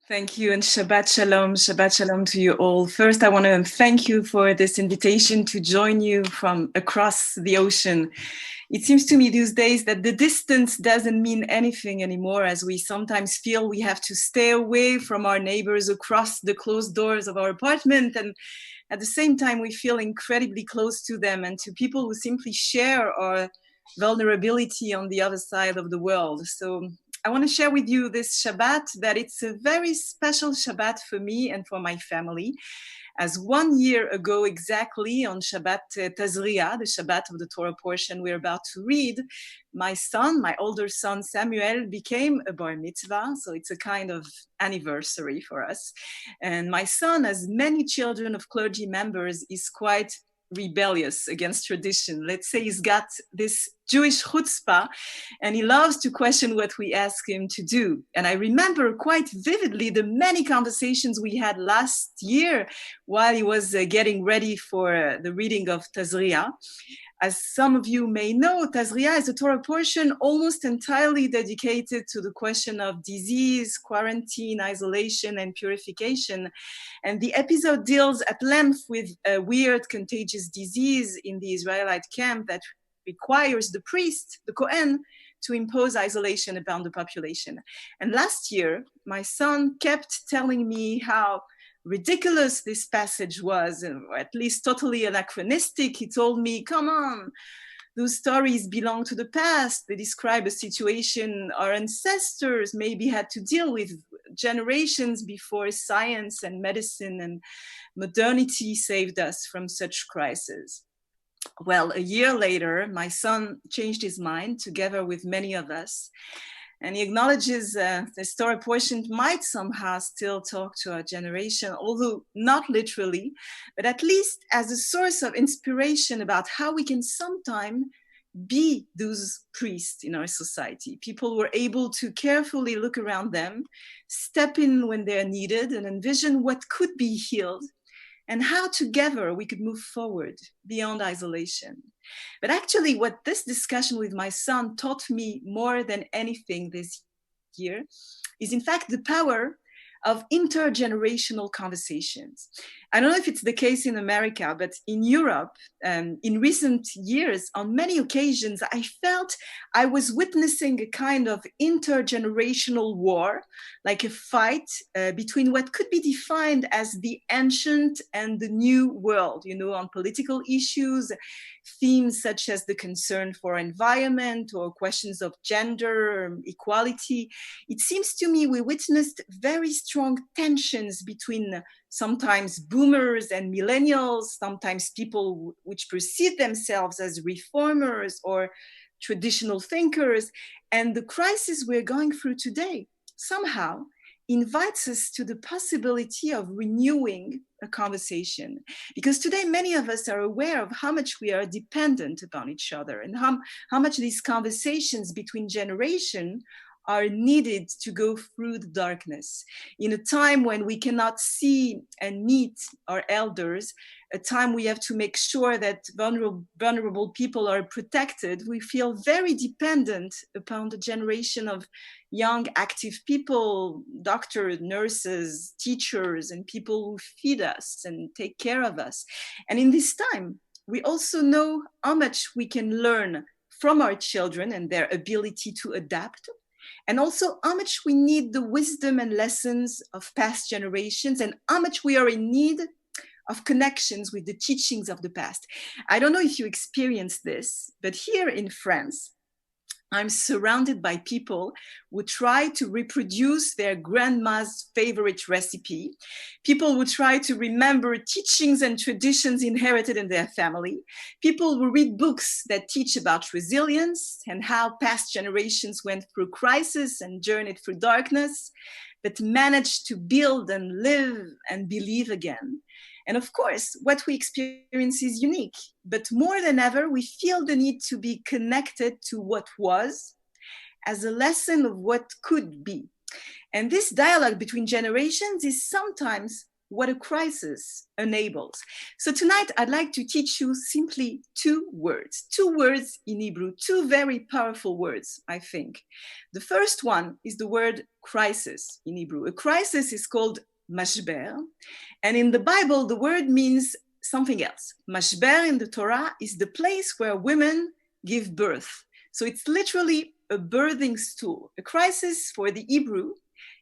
Thank you and Shabbat Shalom to you all. First, I want to thank you for this invitation to join you from across the ocean. It seems to me these days that the distance doesn't mean anything anymore, as we sometimes feel we have to stay away from our neighbors across the closed doors of our apartment. And at the same time, we feel incredibly close to them and to people who simply share our vulnerability on the other side of the world. So I want to share with you this Shabbat that it's a very special Shabbat for me and for my family. As 1 year ago exactly on Shabbat Tazria, the Shabbat of the Torah portion we're about to read, my son, my older son Samuel, became a bar mitzvah. So it's a kind of anniversary for us. And my son, as many children of clergy members, is quite rebellious against tradition. Let's say he's got this Jewish chutzpah and he loves to question what we ask him to do. And I remember quite vividly the many conversations we had last year while he was getting ready for the reading of Tazria. As some of you may know, Tazria is a Torah portion almost entirely dedicated to the question of disease, quarantine, isolation, and purification. And the episode deals at length with a weird contagious disease in the Israelite camp that requires the priest, the Kohen, to impose isolation upon the population. And last year, my son kept telling me how ridiculous this passage was, or at least totally anachronistic. He told me, come on, those stories belong to the past. They describe a situation our ancestors maybe had to deal with generations before science and medicine and modernity saved us from such crises. Well, a year later, my son changed his mind together with many of us. And he acknowledges the story portion might somehow still talk to our generation, although not literally, but at least as a source of inspiration about how we can sometimes be those priests in our society. People who are able to carefully look around them, step in when they're needed, and envision what could be healed, and how together we could move forward beyond isolation. But actually, what this discussion with my son taught me more than anything this year is, in fact, the power of intergenerational conversations. I don't know if it's the case in America, but in Europe, in recent years, on many occasions, I felt I was witnessing a kind of intergenerational war, like a fight between what could be defined as the ancient and the new world, on political issues, themes such as the concern for environment or questions of gender, equality. It seems to me we witnessed very strong tensions between sometimes boomers and millennials, sometimes people which perceive themselves as reformers or traditional thinkers. And the crisis we're going through today somehow invites us to the possibility of renewing a conversation. Because today, many of us are aware of how much we are dependent upon each other and how much these conversations between generations are needed to go through the darkness. In a time when we cannot see and meet our elders, a time we have to make sure that vulnerable people are protected, we feel very dependent upon the generation of young, active people, doctors, nurses, teachers, and people who feed us and take care of us. And in this time, we also know how much we can learn from our children and their ability to adapt, and also how much we need the wisdom and lessons of past generations, and how much we are in need of connections with the teachings of the past. I don't know if you experience this, but here in France, I'm surrounded by people who try to reproduce their grandma's favorite recipe, people who try to remember teachings and traditions inherited in their family, people who read books that teach about resilience and how past generations went through crisis and journeyed through darkness, but managed to build and live and believe again. And of course, what we experience is unique, but more than ever, we feel the need to be connected to what was as a lesson of what could be. And this dialogue between generations is sometimes what a crisis enables. So tonight, I'd like to teach you simply two words in Hebrew, two very powerful words, I think. The first one is the word crisis in Hebrew. A crisis is called mashber, and in the Bible, the word means something else. Mashber in the Torah is the place where women give birth. So it's literally a birthing stool. A crisis for the Hebrew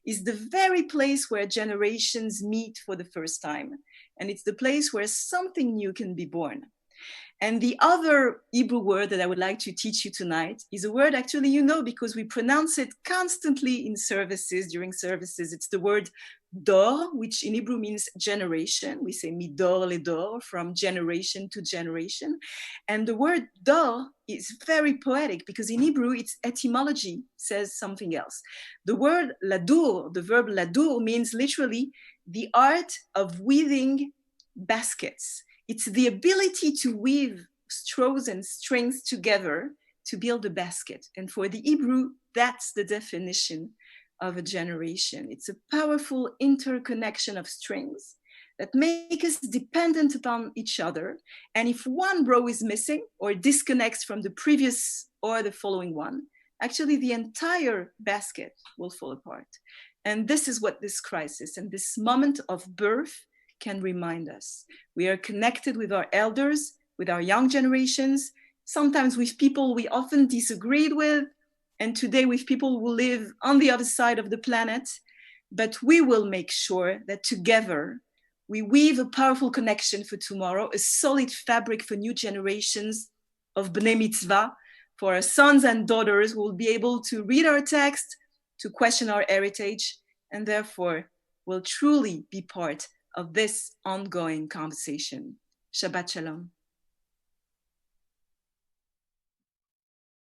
is the very place where generations meet for the first time. And it's the place where something new can be born. And the other Hebrew word that I would like to teach you tonight is a word actually you know because we pronounce it constantly in services, during services. It's the word dor, which in Hebrew means generation. We say midor ledor, from generation to generation. And the word dor is very poetic because in Hebrew, its etymology says something else. The word ladur, the verb ladur, means literally the art of weaving baskets. It's the ability to weave straws and strings together to build a basket. And for the Hebrew, that's the definition of a generation. It's a powerful interconnection of strings that make us dependent upon each other. And if one row is missing or disconnects from the previous or the following one, actually the entire basket will fall apart. And this is what this crisis and this moment of birth can remind us. We are connected with our elders, with our young generations, sometimes with people we often disagreed with, and today with people who live on the other side of the planet. But we will make sure that together we weave a powerful connection for tomorrow, a solid fabric for new generations of Bnei Mitzvah, for our sons and daughters who will be able to read our text, to question our heritage, and therefore will truly be part of this ongoing conversation. Shabbat Shalom.